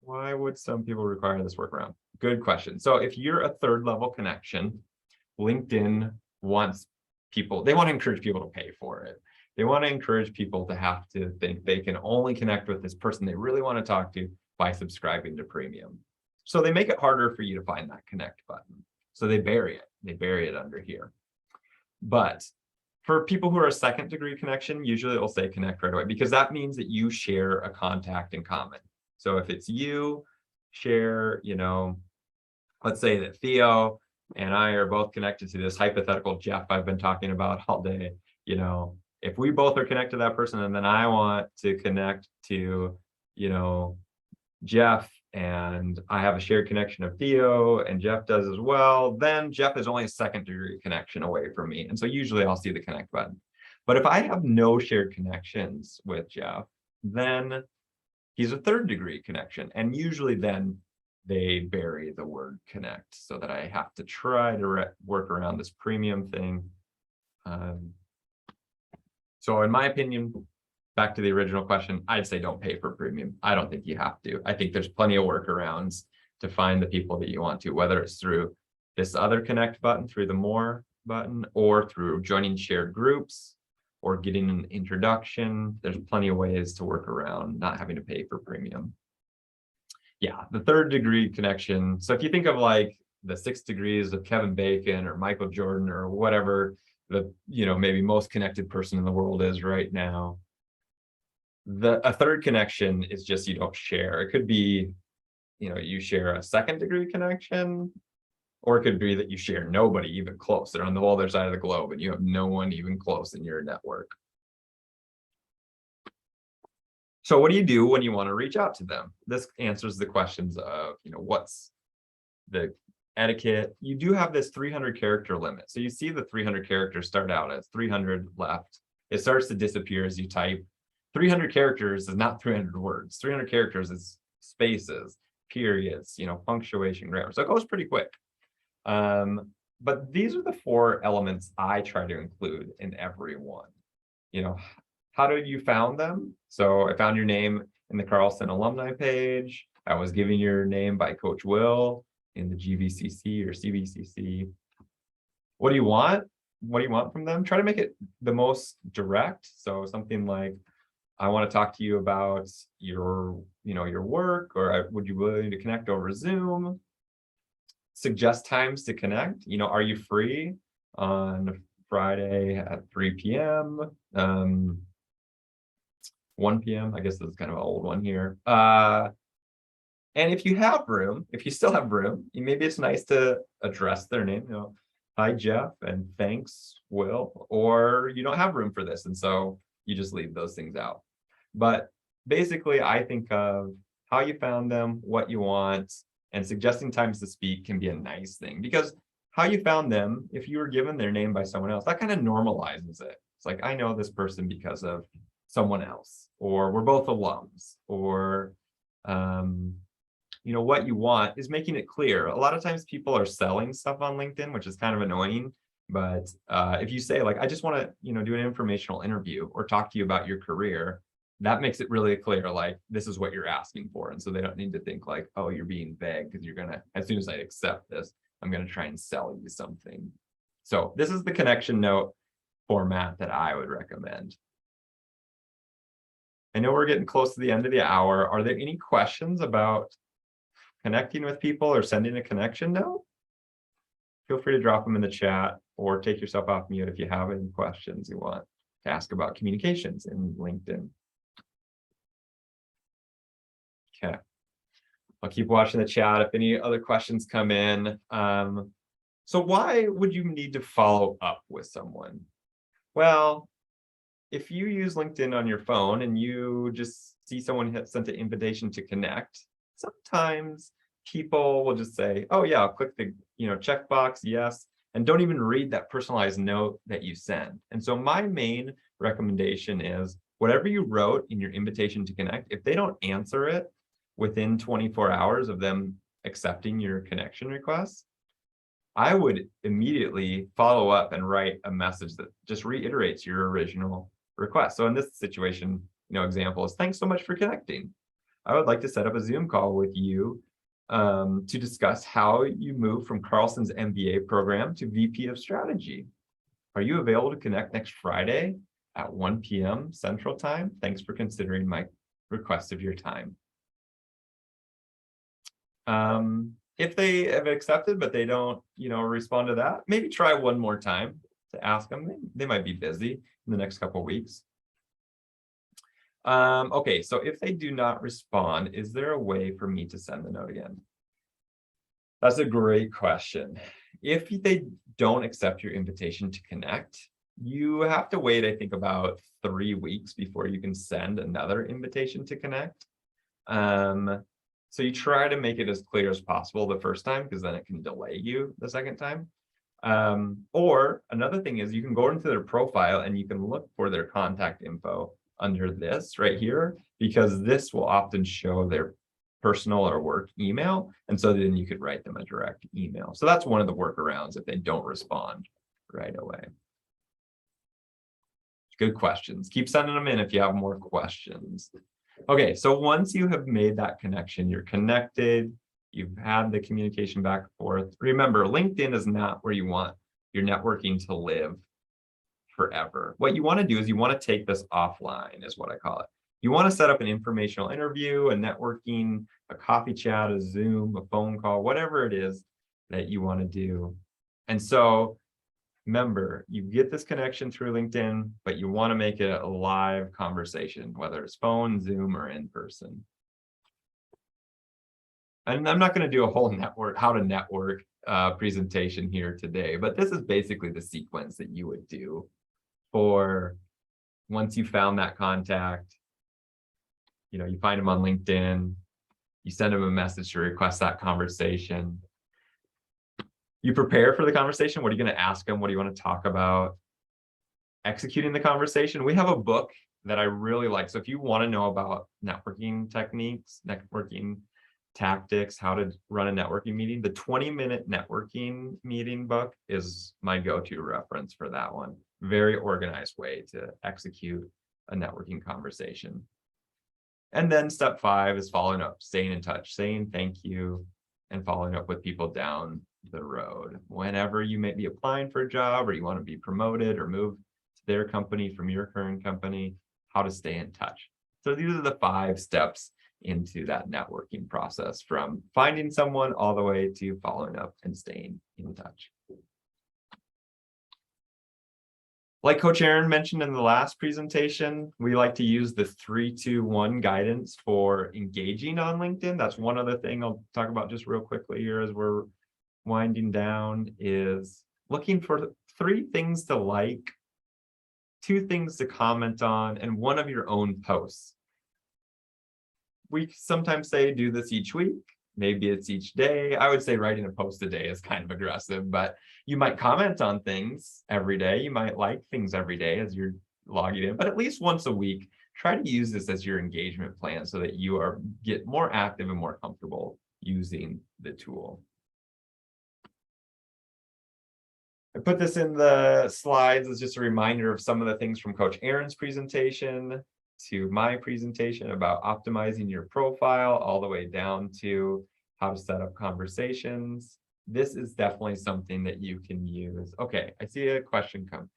why would some people require this workaround? Good question. So if you're a third level connection, LinkedIn wants people, they want to encourage people to pay for it. They want to encourage people to have to think they can only connect with this person they really want to talk to by subscribing to premium. So they make it harder for you to find that connect button. So they bury it. They bury it under here. But for people who are a second degree connection, usually it will say connect right away, because that means that you share a contact in common. So if it's you share, let's say that Theo and I are both connected to this hypothetical Jeff I've been talking about all day, if we both are connected to that person, and then I want to connect to, Jeff, and I have a shared connection of Theo and Jeff does as well, then Jeff is only a second degree connection away from me. And so usually I'll see the connect button. But if I have no shared connections with Jeff, then he's a third degree connection. And usually then they bury the word connect so that I have to try to work around this premium thing. So in my opinion, back to the original question, I'd say don't pay for premium. I don't think you have to. I think there's plenty of workarounds to find the people that you want to, whether it's through this other connect button, through the more button, or through joining shared groups or getting an introduction. There's plenty of ways to work around not having to pay for premium. Yeah, the third degree connection. So if you think of like the 6 degrees of Kevin Bacon or Michael Jordan or whatever the, maybe most connected person in the world is right now, a third connection is just you don't share. It could be, you share a second degree connection, or it could be that you share nobody even close. They're on the whole other side of the globe and you have no one even close in your network. So what do you do when you want to reach out to them? This answers the questions of, what's the etiquette. You do have this 300 character limit. So you see the 300 characters start out as 300 left. It starts to disappear as you type. 300 characters is not 300 words. 300 characters is spaces, periods, punctuation, grammar. So it goes pretty quick. But these are the 4 elements I try to include in every one. How did you found them? So I found your name in the Carlson alumni page. I was given your name by Coach Will in the GVCC or CVCC. What do you want? What do you want from them? Try to make it the most direct. So something like, I want to talk to you about your work, or would you be willing to connect over Zoom? Suggest times to connect. Are you free on Friday at 3 p.m.? 1 p.m. I guess this is kind of an old one here. And if you have room, if you still have room, maybe it's nice to address their name. Hi, Jeff, and thanks, Will. Or you don't have room for this, and so you just leave those things out. But basically, I think of how you found them, what you want, and suggesting times to speak can be a nice thing, because how you found them, if you were given their name by someone else, that kind of normalizes it. It's like, I know this person because of someone else, or we're both alums, or what you want is making it clear. A lot of times people are selling stuff on LinkedIn, which is kind of annoying. But if you say like, I just want to, do an informational interview or talk to you about your career, that makes it really clear, like, this is what you're asking for. And so they don't need to think like, oh, you're being vague, because you're going to, as soon as I accept this, I'm going to try and sell you something. So this is the connection note format that I would recommend. I know we're getting close to the end of the hour. Are there any questions about connecting with people or sending a connection note? Feel free to drop them in the chat or take yourself off mute if you have any questions you want. to ask about communications in LinkedIn. Okay. I'll keep watching the chat if any other questions come in. So why would you need to follow up with someone? Well, if you use LinkedIn on your phone and you just see someone sent an invitation to connect, sometimes people will just say, oh yeah, I'll click the checkbox, yes, and don't even read that personalized note that you send. And so my main recommendation is whatever you wrote in your invitation to connect, if they don't answer it within 24 hours of them accepting your connection request, I would immediately follow up and write a message that just reiterates your original request. So in this situation, example is, thanks so much for connecting. I would like to set up a Zoom call with you to discuss how you move from Carlson's MBA program to VP of Strategy. Are you available to connect next Friday at 1 p.m. Central Time? Thanks for considering my request of your time. If they have accepted, but they don't, respond to that, maybe try one more time to ask them. They might be busy in the next couple of weeks. Okay, so if they do not respond, is there a way for me to send the note again? That's a great question. If they don't accept your invitation to connect, you have to wait, I think, about 3 weeks before you can send another invitation to connect. So you try to make it as clear as possible the first time, because then it can delay you the second time. Or another thing is you can go into their profile and you can look for their contact info under this right here, because this will often show their personal or work email. And so then you could write them a direct email. So that's one of the workarounds if they don't respond right away. Good questions. Keep sending them in if you have more questions. Okay, so once you have made that connection, you're connected, you've had the communication back and forth. Remember, LinkedIn is not where you want your networking to live forever. What you want to do is you want to take this offline, is what I call it. You want to set up an informational interview, a networking, a coffee chat, a Zoom, a phone call, whatever it is that you want to do. And so remember, you get this connection through LinkedIn, but you want to make it a live conversation, whether it's phone, Zoom, or in person. And I'm not going to do a whole how to network presentation here today, but this is basically the sequence that you would do for once you found that contact. You find them on LinkedIn, you send them a message to request that conversation. You prepare for the conversation. What are you going to ask them? What do you want to talk about? Executing the conversation. We have a book that I really like. So if you want to know about networking techniques, networking tactics, how to run a networking meeting, the 20-minute networking meeting book is my go-to reference for that one. Very organized way to execute a networking conversation. And then step 5 is following up, staying in touch, saying thank you, and following up with people down the road. Whenever you may be applying for a job or you want to be promoted or move to their company from your current company, how to stay in touch. So these are the 5 steps into that networking process, from finding someone all the way to following up and staying in touch. Like Coach Aaron mentioned in the last presentation, we like to use the 3-2-1 guidance for engaging on LinkedIn. That's one other thing I'll talk about just real quickly here as we're winding down, is looking for 3 things to like, 2 things to comment on, and 1 of your own posts. We sometimes say do this each week. Maybe it's each day. I would say writing a post a day is kind of aggressive, but you might comment on things every day. You might like things every day as you're logging in, but at least once a week, try to use this as your engagement plan so that you get more active and more comfortable using the tool. I put this in the slides as just a reminder of some of the things from Coach Aaron's presentation to my presentation about optimizing your profile, all the way down to how to set up conversations. This is definitely something that you can use. Okay, I see a question come.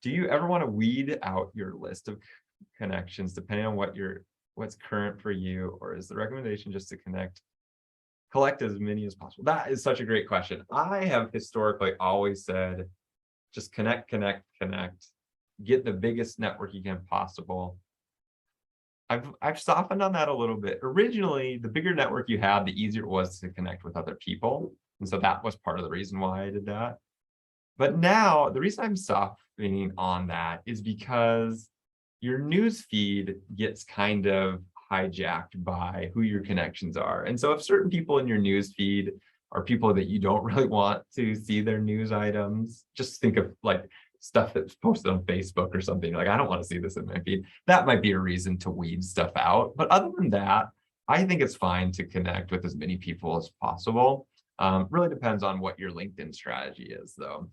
Do you ever want to weed out your list of connections depending on what's current for you, or is the recommendation just to collect as many as possible? That is such a great question. I have historically always said, just connect. get the biggest network you can possible. I've softened on that a little bit. Originally, the bigger network you had, the easier it was to connect with other people. And so that was part of the reason why I did that. But now the reason I'm softening on that is because your news feed gets kind of hijacked by who your connections are. And so if certain people in your news feed are people that you don't really want to see their news items, just think of like stuff that's posted on Facebook or something, like I don't want to see this in my feed. That might be a reason to weed stuff out. But other than that, I think it's fine to connect with as many people as possible. Really depends on what your LinkedIn strategy is, though.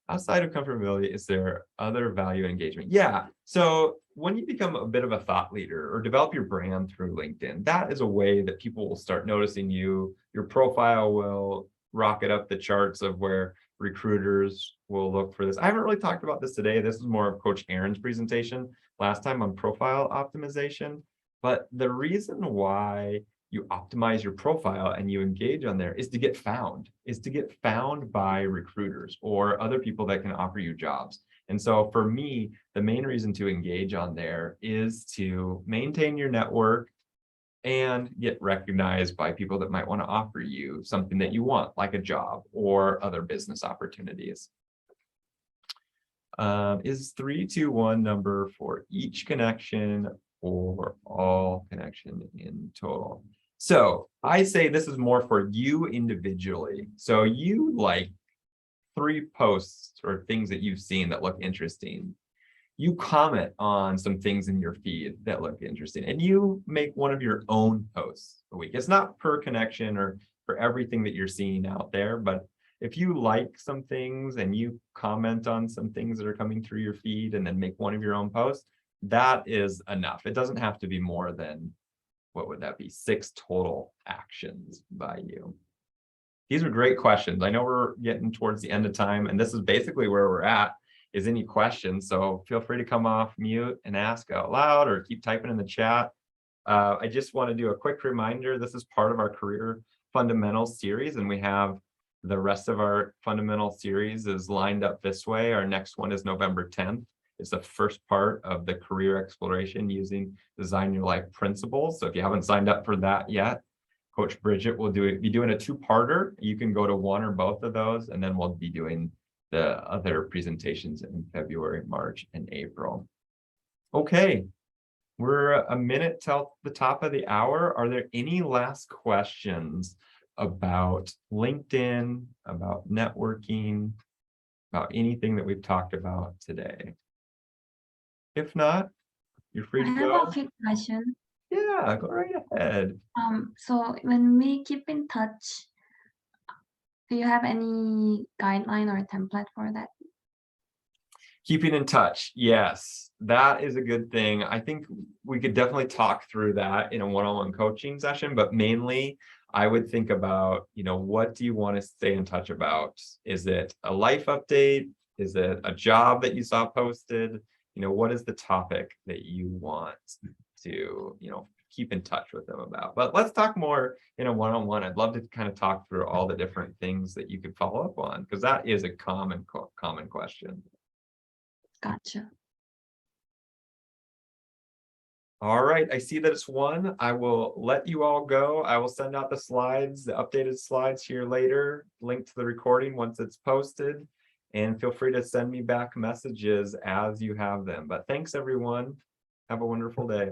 Outside of comfortability, is there other value engagement? Yeah. So when you become a bit of a thought leader or develop your brand through LinkedIn, that is a way that people will start noticing you. Your profile will rocket up the charts of where recruiters will look for this. I haven't really talked about this today. This is more of Coach Aaron's presentation last time on profile optimization. But the reason why you optimize your profile and you engage on there is to get found by recruiters or other people that can offer you jobs. And so for me, the main reason to engage on there is to maintain your network and get recognized by people that might want to offer you something that you want, like a job or other business opportunities. Is 321 number for each connection or all connection in total? So I say this is more for you individually. So you like 3 posts or things that you've seen that look interesting. You comment on some things in your feed that look interesting, and you make one of your own posts a week. It's not per connection or for everything that you're seeing out there, but if you like some things and you comment on some things that are coming through your feed and then make one of your own posts, that is enough. It doesn't have to be more than, what would that be, 6 total actions by you. These are great questions. I know we're getting towards the end of time, and this is basically where we're at, is any questions. So feel free to come off mute and ask out loud or keep typing in the chat. I just want to do a quick reminder. This is part of our Career Fundamentals series, and we have the rest of our fundamental series is lined up this way. Our next one is November 10th. It's the first part of the career exploration using Design Your Life principles. So if you haven't signed up for that yet, Coach Bridget will be doing a 2-parter. You can go to one or both of those, and then we'll be doing the other presentations in February, March, and April. Okay, we're a minute till the top of the hour. Are there any last questions about LinkedIn, about networking, about anything that we've talked about today? If not, you're free I to have go. a quick question. Yeah, go right ahead. So when we keep in touch, do you have any guideline or template for that? Keeping in touch. Yes, that is a good thing. I think we could definitely talk through that in a one-on-one coaching session, but mainly I would think about, what do you want to stay in touch about? Is it a life update? Is it a job that you saw posted? What is the topic that you want to, keep in touch with them about? But let's talk more in a one-on-one. I'd love to kind of talk through all the different things that you could follow up on, because that is a common question. Gotcha. All right, I see that it's 1. I will let you all go. I will send out the slides, the updated slides here later, link to the recording once it's posted, and feel free to send me back messages as you have them. But thanks, everyone. Have a wonderful day.